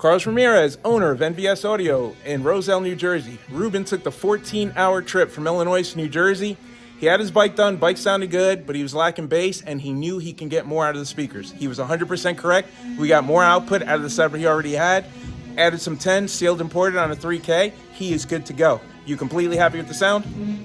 Carlos Ramirez, owner of NVS Audio in Roselle, New Jersey. Reuben took the 14-hour trip from Illinois to New Jersey. He had his bike done, bike sounded good, but he was lacking bass, and he knew he can get more out of the speakers. He was 100% correct. We got more output out of the setup he already had. Added some 10, sealed imported on a 3K. He is good to go. You completely happy with the sound?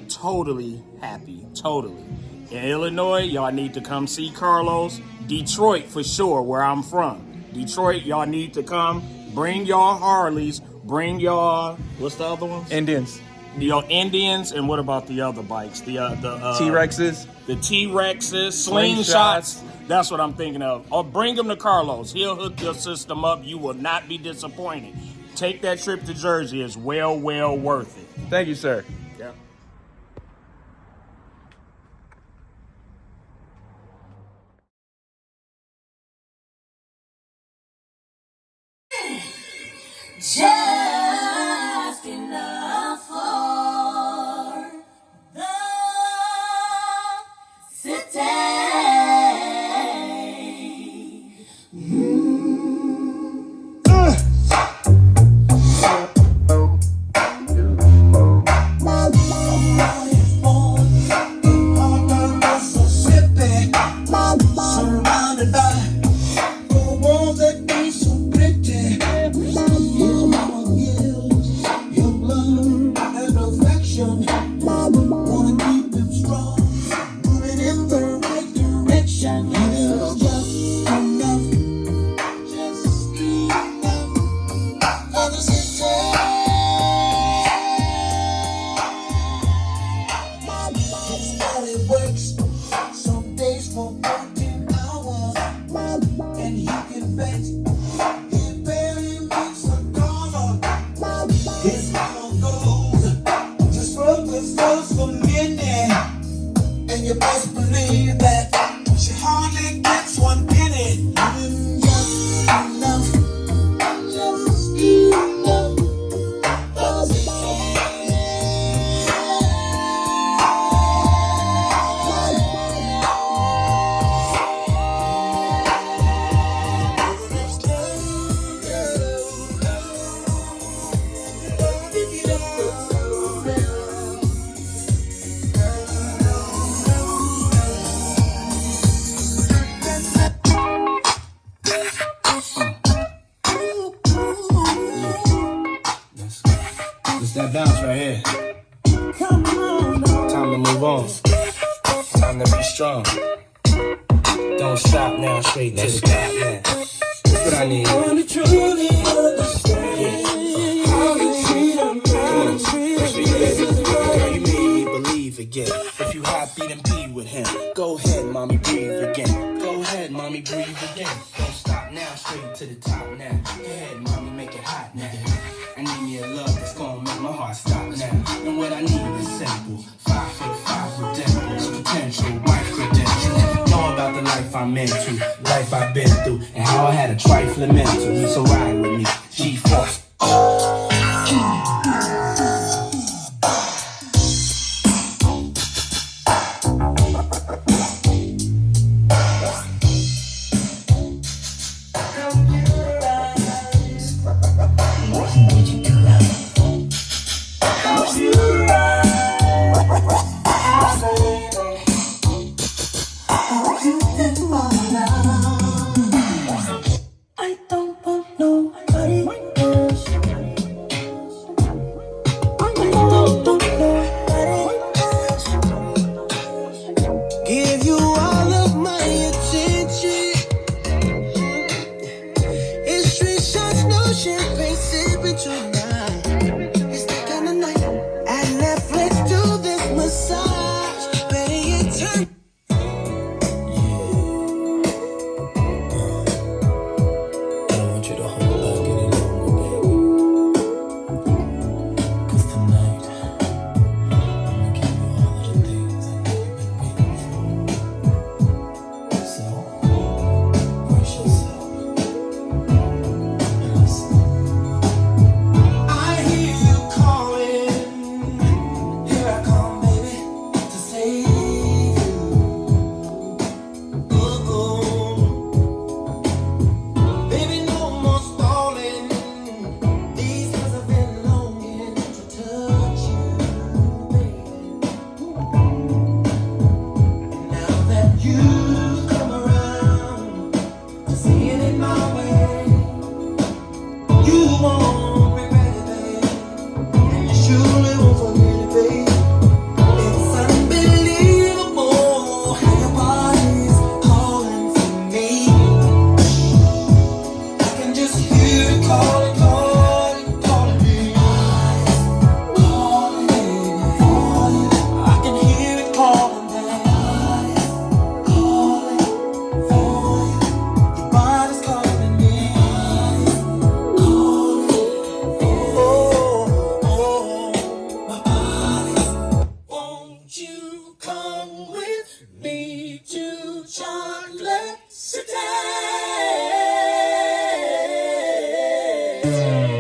Totally happy, totally. In Illinois, y'all need to come see Carlos. Detroit, for sure, where I'm from. Detroit, y'all need to come. Bring y'all Harleys. Bring y'all, what's the other ones? Indians. Your Indians, and what about the other bikes? The T-Rexes. The T-Rexes, slingshots. That's what I'm thinking of. Or bring them to Carlos. He'll hook your system up. You will not be disappointed. Take that trip to Jersey. It's well worth it. Thank you, sir. Yeah. Just enough for the city. Surrounded by the walls that be so pretty. Your blood and affection. Wanna keep them strong, moving in the right direction. It's just enough for the city. It's how it works. Some days for 14 hours, and you can bet he barely makes a dollar. His mouth goes just from the first for minute, and you best believe that she hardly gets one penny. Just enough, just enough. It's that bounce right here. Time to move on. Time to be strong. Don't stop now, straight to the top now. That's what I need. I want to truly understand how you treat a man. Girl, you made me believe again. If you happy, then be with him. Go ahead, mommy, breathe again. Go ahead, mommy, breathe again. Don't stop now, straight to the top now. Go ahead, mommy, make it hot now. I need me a love that's gonna make my heart stop now. And what I need is simple. 5'5" with dimples, potential wife credentials. Know about the life I'm into, life I've been through, and how I had a trifling mental. So ride with me, G-Force. I don't want nobody else. I don't want nobody else. Give you all of my attention. It's street shots, no champagne sipping tonight. It's that kind of night. At Netflix, do this massage. Better you turn. Yes.